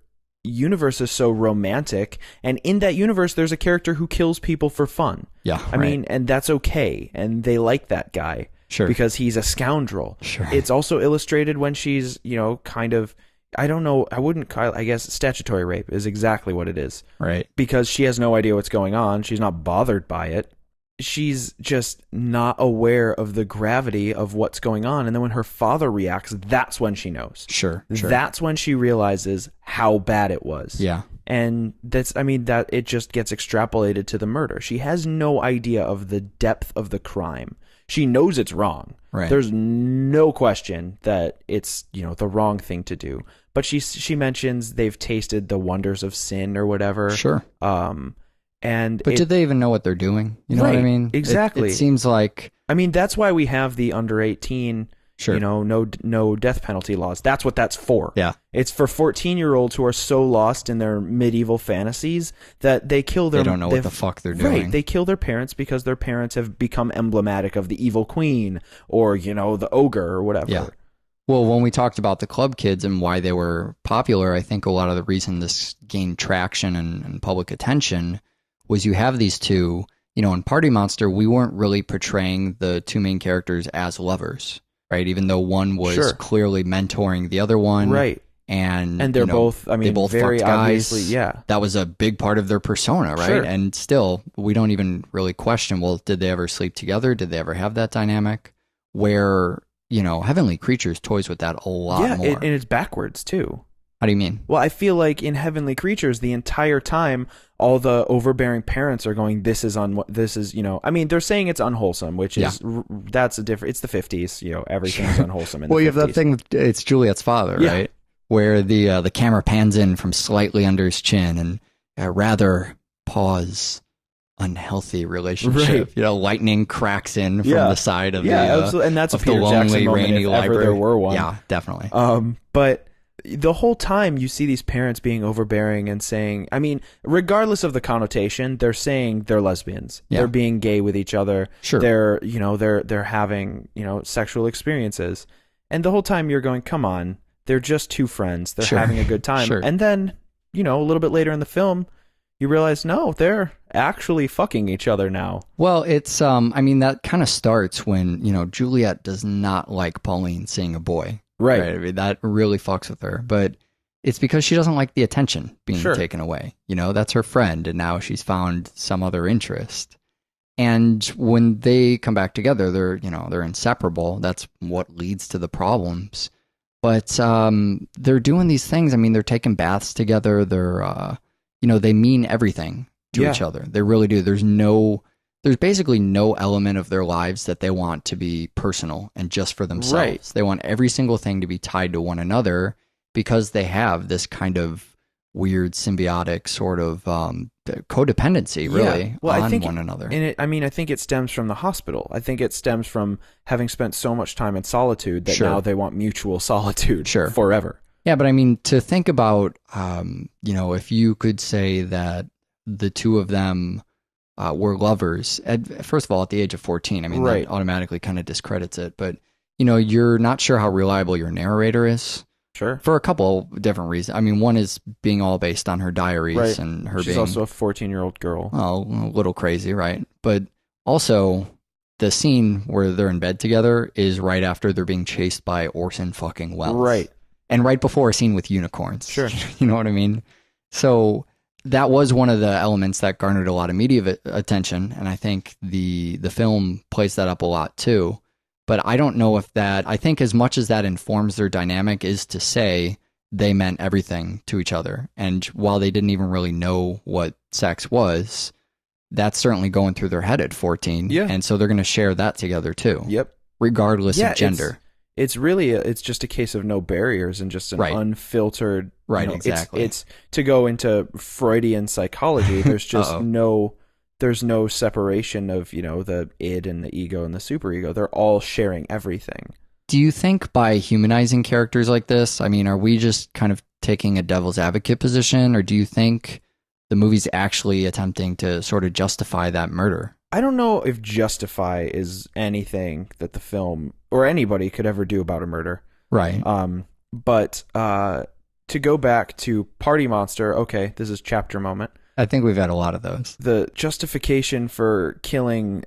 universe is so romantic, and in that universe there's a character who kills people for fun. Yeah. I mean, and that's okay, and they like that guy. Sure. Because he's a scoundrel. Sure. It's also illustrated when she's, kind of, I don't know, I guess statutory rape is exactly what it is. Right. Because she has no idea what's going on. She's not bothered by it. She's just not aware of the gravity of what's going on. And then when her father reacts, that's when she knows. Sure. That's when she realizes how bad it was. Yeah. And that it just gets extrapolated to the murder. She has no idea of the depth of the crime. She knows it's wrong. Right. There's no question that it's, the wrong thing to do. But she mentions they've tasted the wonders of sin or whatever. Sure. But did they even know what they're doing? You know what I mean? Exactly. It seems like... that's why we have the under 18, no death penalty laws. That's what that's for. Yeah. It's for 14-year-olds who are so lost in their medieval fantasies that they kill their... They don't know what the fuck they're doing. Right. They kill their parents because their parents have become emblematic of the evil queen or, the ogre or whatever. Yeah. Well, when we talked about the club kids and why they were popular, I think a lot of the reason this gained traction and public attention was you have these two, in Party Monster, we weren't really portraying the two main characters as lovers, right? Even though one was clearly mentoring the other one. Right. And they're both, they both very fucked guys. obviously, yeah. That was a big part of their persona, right? Sure. And still, we don't even really question, well, did they ever sleep together? Did they ever have that dynamic? Where, Heavenly Creatures toys with that a lot more. Yeah, and it's backwards, too. How do you mean? Well, I feel like in Heavenly Creatures, the entire time, all the overbearing parents are going, they're saying it's unwholesome, which is, that's a different, it's the 50s, everything's unwholesome. Well, you have that thing, it's Juliet's father, right? Where the camera pans in from slightly under his chin and rather pause unhealthy relationship. Right. Lightning cracks in from the side of absolutely. And that's a Peter Jackson moment if ever there were one. Yeah, definitely. But the whole time you see these parents being overbearing and saying, regardless of the connotation, they're saying they're lesbians. Yeah. They're being gay with each other. Sure. They're having, sexual experiences. And the whole time you're going, come on, they're just two friends. They're having a good time. Sure. And then, a little bit later in the film, you realize, no, they're actually fucking each other now. Well, it's, that kind of starts when, Juliet does not like Pauline seeing a boy. Right. That really fucks with her. But it's because she doesn't like the attention being taken away. That's her friend, and now she's found some other interest. And when they come back together, they're inseparable. That's what leads to the problems. But they're doing these things. They're taking baths together. They're, they mean everything to each other. They really do. There's basically no element of their lives that they want to be personal and just for themselves. Right. They want every single thing to be tied to one another because they have this kind of weird symbiotic sort of codependency, really, on one another. And I think it stems from the hospital. I think it stems from having spent so much time in solitude that now they want mutual solitude forever. Yeah, but to think about, if you could say that the two of them were lovers, first of all, at the age of 14, that automatically kind of discredits it. But, you're not sure how reliable your narrator is. Sure. For a couple different reasons. One is being all based on her diaries and her She's also a 14-year-old girl. Oh, a little crazy, right? But also, the scene where they're in bed together is right after they're being chased by Orson fucking Welles. Right. And right before a scene with unicorns. Sure. You know what I mean? So that was one of the elements that garnered a lot of media attention, and I think the film plays that up a lot too. But I don't know if that, I think as much as that informs their dynamic is to say they meant everything to each other. And while they didn't even really know what sex was, that's certainly going through their head at 14. Yeah. And so they're going to share that together too. Yep. Regardless of gender. It's really, it's just a case of no barriers and just an unfiltered. Right, exactly. It's to go into Freudian psychology. There's just there's no separation of, the id and the ego and the superego. They're all sharing everything. Do you think by humanizing characters like this, I mean, are we just kind of taking a devil's advocate position, or do you think the movie's actually attempting to sort of justify that murder? I don't know if justify is anything that the film or anybody could ever do about a murder. Right. But to go back to Party Monster, okay, this is chapter moment. I think we've had a lot of those. The justification for killing,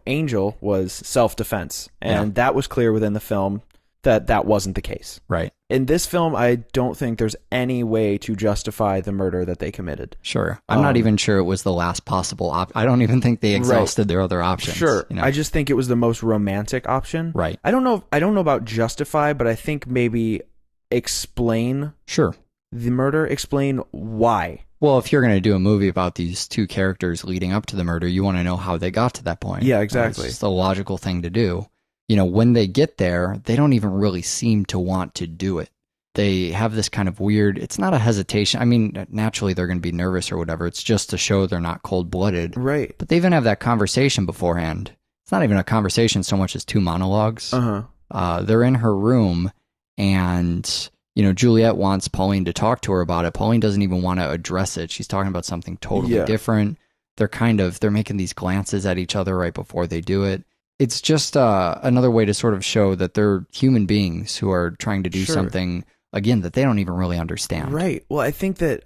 Angel was self-defense. And that was clear within the film that wasn't the case. Right. In this film, I don't think there's any way to justify the murder that they committed. Sure. I'm not even sure it was the last possible option. I don't even think they exhausted their other options. Sure. I just think it was the most romantic option. Right. I don't know about justify, but I think maybe explain the murder, explain why. Well, if you're going to do a movie about these two characters leading up to the murder, you want to know how they got to that point. Yeah, exactly. It's the logical thing to do. When they get there, they don't even really seem to want to do it. They have this kind of weird, it's not a hesitation. I mean, naturally they're going to be nervous or whatever. It's just to show they're not cold-blooded. Right. But they even have that conversation beforehand. It's not even a conversation so much as two monologues. They're in her room and, Juliet wants Pauline to talk to her about it. Pauline doesn't even want to address it. She's talking about something totally different. They're making these glances at each other right before they do it. It's just another way to sort of show that they're human beings who are trying to do something, again, that they don't even really understand. Right. Well, I think that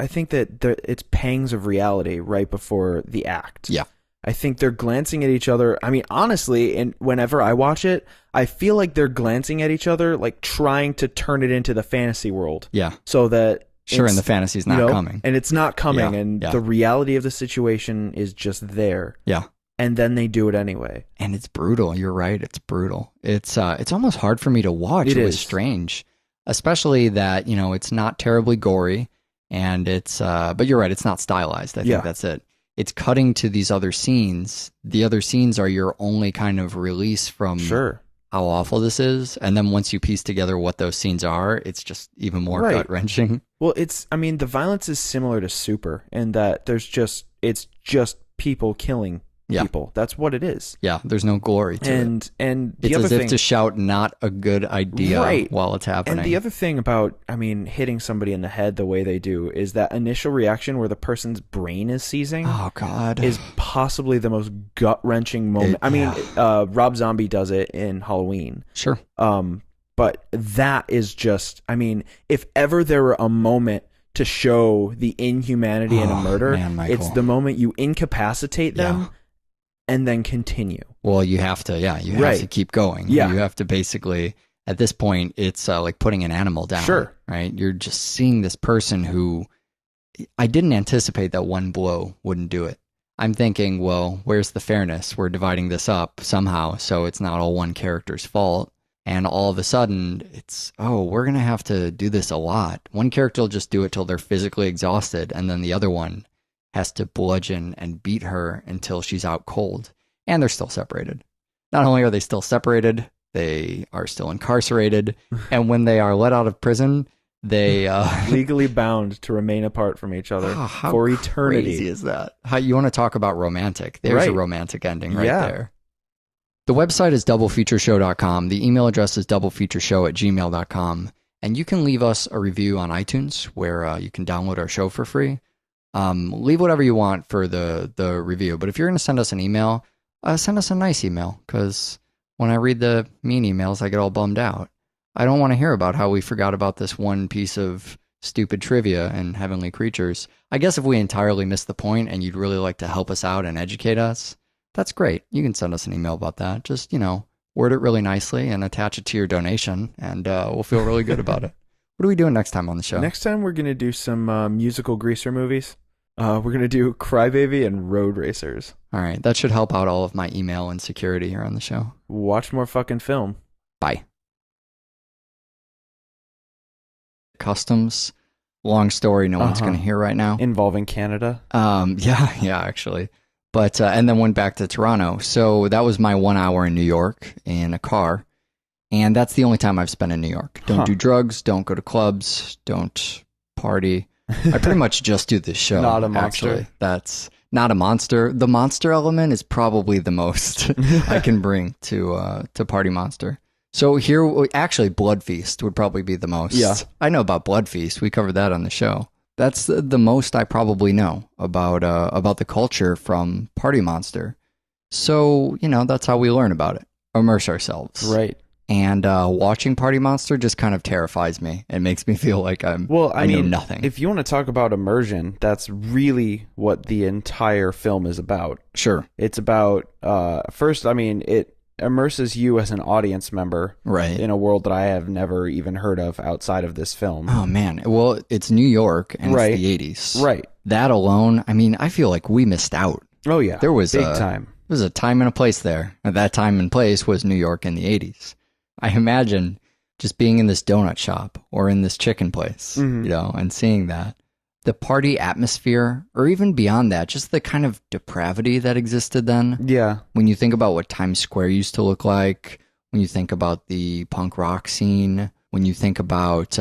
it's pangs of reality right before the act. Yeah. I think they're glancing at each other. I mean, honestly, and whenever I watch it, I feel like they're glancing at each other, like trying to turn it into the fantasy world. Yeah. So that and the fantasy's not coming. And it's not coming, and the reality of the situation is just there. Yeah. And then they do it anyway. And it's brutal. You're right. It's brutal. It's almost hard for me to watch. It was strange, especially that, it's not terribly gory, and it's, but you're right. It's not stylized. I think that's it. It's cutting to these other scenes. The other scenes are your only kind of release from how awful this is. And then once you piece together what those scenes are, it's just even more gut-wrenching. Well, the violence is similar to Super in that it's just people killing people. That's what it is. Yeah, there's no glory to it. And the it's other as thing, if to shout not a good idea while it's happening. And the other thing about, hitting somebody in the head the way they do is that initial reaction where the person's brain is seizing. Oh, God. Is possibly the most gut-wrenching moment. Rob Zombie does it in Halloween. Sure. But that is just, if ever there were a moment to show the inhumanity in a murder, it's the moment you incapacitate them and then continue. Well, you have to, you have to keep going. Yeah. You have to basically, at this point, it's like putting an animal down. Sure. Right? You're just seeing this person who, I didn't anticipate that one blow wouldn't do it. I'm thinking, well, where's the fairness? We're dividing this up somehow, so it's not all one character's fault. And all of a sudden, it's, we're going to have to do this a lot. One character will just do it till they're physically exhausted, and then the other one has to bludgeon and beat her until she's out cold. And they're still separated. Not only are they still separated, they are still incarcerated. And when they are let out of prison, they legally bound to remain apart from each other for eternity. How crazy is that? How you want to talk about romantic? There's a romantic ending right there. The website is doublefeatureshow.com. The email address is doublefeatureshow@gmail.com. And you can leave us a review on iTunes where you can download our show for free. Leave whatever you want for the review. But if you're going to send us an email, send us a nice email, because when I read the mean emails, I get all bummed out. I don't want to hear about how we forgot about this one piece of stupid trivia in Heavenly Creatures. I guess if we entirely missed the point and you'd really like to help us out and educate us, that's great. You can send us an email about that. Just, word it really nicely and attach it to your donation, and we'll feel really good about it. What are we doing next time on the show? Next time we're going to do some musical greaser movies. We're going to do Crybaby and Road Racers. All right. That should help out all of my email insecurity here on the show. Watch more fucking film. Bye. customs. Long story, no one's going to hear right now. Involving Canada? Yeah, actually. But, and then went back to Toronto. So that was my 1 hour in New York in a car. And that's the only time I've spent in New York. Don't do drugs, don't go to clubs, don't party. I pretty much just do this show. Not a monster. Actually. That's not a monster. The monster element is probably the most I can bring to Party Monster. So here, actually, Blood Feast would probably be the most. Yeah. I know about Blood Feast. We covered that on the show. That's the most I probably know about the culture from Party Monster. So, that's how we learn about it. Immerse ourselves. Right. And watching Party Monster just kind of terrifies me. It makes me feel like I know nothing. If you want to talk about immersion, that's really what the entire film is about. Sure. It's about, first, it immerses you as an audience member in a world that I have never even heard of outside of this film. Oh, man. Well, it's New York and it's the 80s. Right. That alone, I feel like we missed out. Oh, yeah. There was big time. There was a time and a place there. And that time and place was New York in the 80s. I imagine just being in this donut shop or in this chicken place, and seeing that. The party atmosphere, or even beyond that, just the kind of depravity that existed then. Yeah. When you think about what Times Square used to look like, when you think about the punk rock scene, when you think about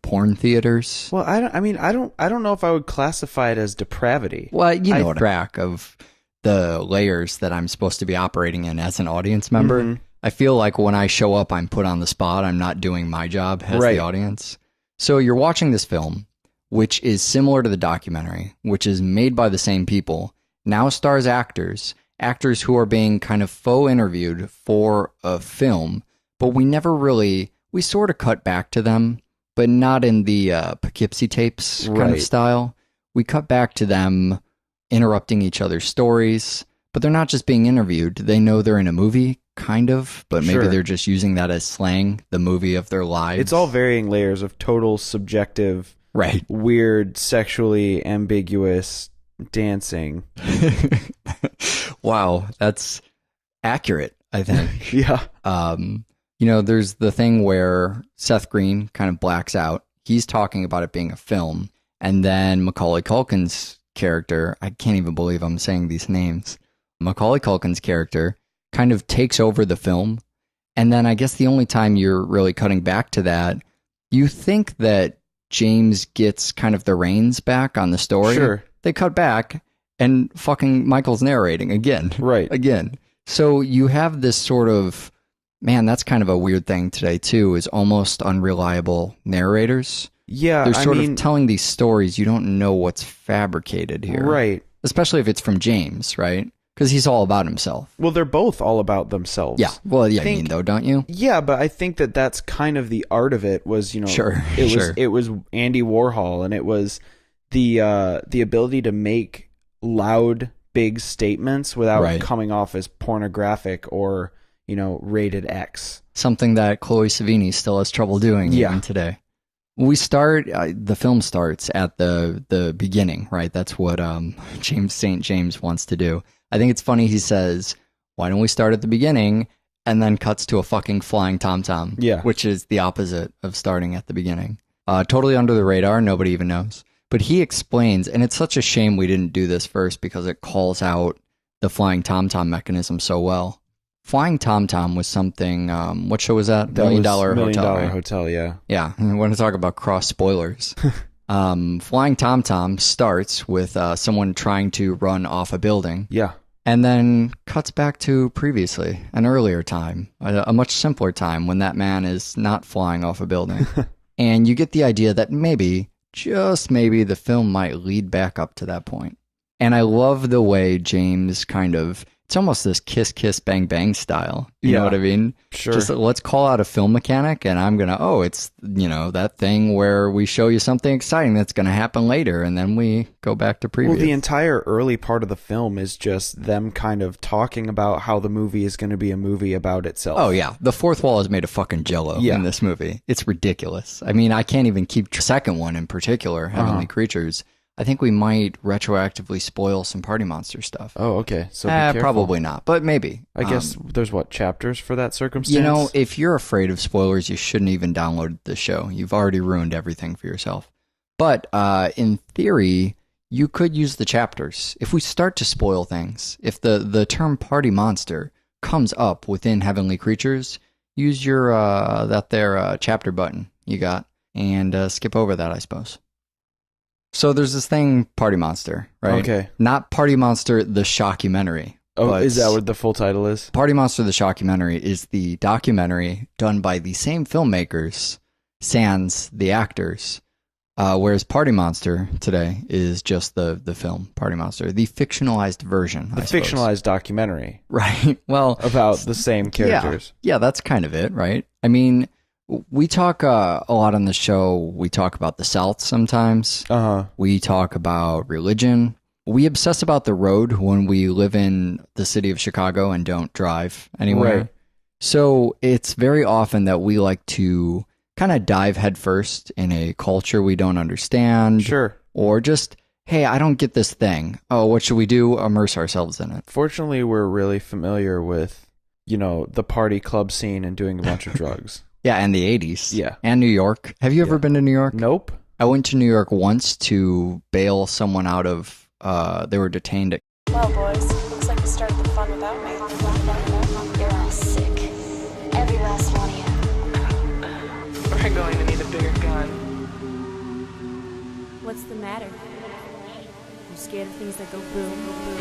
porn theaters. Well, I don't know if I would classify it as depravity. Well, track of the layers that I'm supposed to be operating in as an audience member. Mm-hmm. I feel like when I show up, I'm put on the spot. I'm not doing my job as the audience. So you're watching this film, which is similar to the documentary, which is made by the same people, now stars actors who are being kind of faux interviewed for a film, but we sort of cut back to them, but not in the Poughkeepsie tapes kind of style. We cut back to them interrupting each other's stories, but they're not just being interviewed. They know they're in a movie, kind of, but maybe they're just using that as slang, the movie of their lives. It's all varying layers of total subjective, weird, sexually ambiguous dancing. Wow, that's accurate, I think. Yeah. There's the thing where Seth Green kind of blacks out. He's talking about it being a film, and then Macaulay Culkin's character, I can't even believe I'm saying these names. Macaulay Culkin's character kind of takes over the film, and then I guess the only time you're really cutting back to that, you think that James gets kind of the reins back on the story. Sure. They cut back, and fucking Michael's narrating again. Right. Again. So you have this sort of, man, that's kind of a weird thing today too, is almost unreliable narrators. Yeah, They're sort of telling these stories, you don't know what's fabricated here. Right. Especially if it's from James, right? Because he's all about himself. Well, they're both all about themselves. Yeah. Well, yeah, though, don't you? Yeah, but I think that that's kind of the art of it was, it was Andy Warhol, and it was the ability to make loud, big statements without coming off as pornographic or, rated X. Something that Chloe Sevigny still has trouble doing even today. The film starts at the beginning, right? That's what St. James wants to do. I think it's funny he says, why don't we start at the beginning, and then cuts to a fucking flying tom-tom, which is the opposite of starting at the beginning. Totally under the radar, nobody even knows. But he explains, and it's such a shame we didn't do this first because it calls out the flying tom-tom mechanism so well. Flying tom-tom was something, what show was that? $1 Million Hotel. $1 Million Hotel, yeah. Yeah, I want to talk about cross spoilers. Flying tom-tom starts with someone trying to run off a building. Yeah. And then cuts back to previously, an earlier time, a much simpler time when that man is not flying off a building. And you get the idea that maybe, just maybe, the film might lead back up to that point. And I love the way James kind of, it's almost this kiss, kiss, bang, bang style. You know what I mean? Sure. Just let's call out a film mechanic and I'm going to, it's, that thing where we show you something exciting that's going to happen later and then we go back to previous. Well, the entire early part of the film is just them kind of talking about how the movie is going to be a movie about itself. Oh, yeah. The fourth wall is made of fucking jello in this movie. It's ridiculous. I mean, I can't even keep second one in particular, Heavenly Creatures. I think we might retroactively spoil some Party Monster stuff. Oh, okay. So be careful. Probably not, but maybe. I guess there's chapters for that circumstance? If you're afraid of spoilers, you shouldn't even download the show. You've already ruined everything for yourself. But in theory, you could use the chapters. If we start to spoil things, if the term Party Monster comes up within Heavenly Creatures, use your chapter button you got and skip over that, I suppose. So there's this thing, Party Monster, right? Okay. Not Party Monster, the shockumentary. Oh, is that what the full title is? Party Monster, the shockumentary is the documentary done by the same filmmakers, sans the actors, whereas Party Monster today is just the film, Party Monster, the fictionalized version, The fictionalized documentary. Right. Well, about the same characters. Yeah, that's kind of it, right? I mean, we talk a lot on the show. We talk about the South sometimes. We talk about religion. We obsess about the road when we live in the city of Chicago and don't drive anywhere. Right. So it's very often that we like to kind of dive headfirst in a culture we don't understand. Sure. Or just, hey, I don't get this thing. Oh, what should we do? Immerse ourselves in it. Fortunately, we're really familiar with, the party club scene and doing a bunch of drugs. Yeah, and the 80s. Yeah. And New York. Have you ever been to New York? Nope. I went to New York once to bail someone out of, they were detained at... Well, boys, looks like you started the fun without me. You're all sick. Every last one of you. We're going to need a bigger gun. What's the matter? You scared of things that go boom, boom, boom?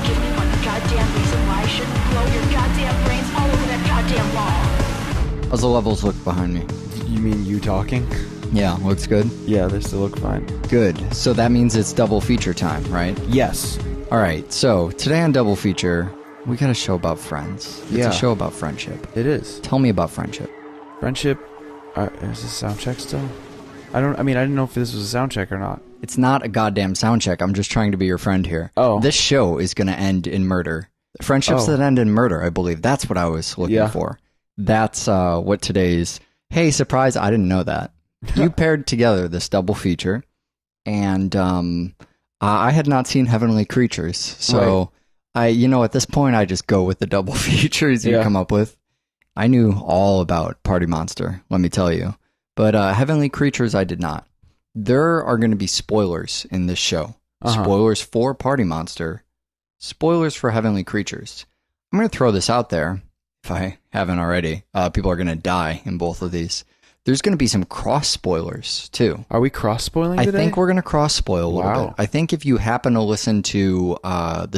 Give me one goddamn reason why I shouldn't blow your goddamn brains all over that goddamn wall. How's the levels look behind me? You mean you talking? Yeah, looks good? Yeah, they still look fine. Good. So that means it's double feature time, right? Yes. All right, so today on Double Feature, we got a show about friends. It's a show about friendship. It is. Tell me about friendship. Friendship? Is this sound check still? I didn't know if this was a sound check or not. It's not a goddamn sound check. I'm just trying to be your friend here. Oh. This show is going to end in murder. Friendships that end in murder, I believe. That's what I was looking for. That's what today's... Hey, surprise, I didn't know that. You paired together this double feature, and I had not seen Heavenly Creatures, so at this point, I just go with the double features you come up with. I knew all about Party Monster, let me tell you, but Heavenly Creatures, I did not. There are going to be spoilers in this show. Spoilers for Party Monster, spoilers for Heavenly Creatures. I'm going to throw this out there, if I haven't already. People are going to die in both of these. There's going to be some cross spoilers, too. Are we cross spoiling today? I think we're going to cross spoil a little bit. I think if you happen to listen to the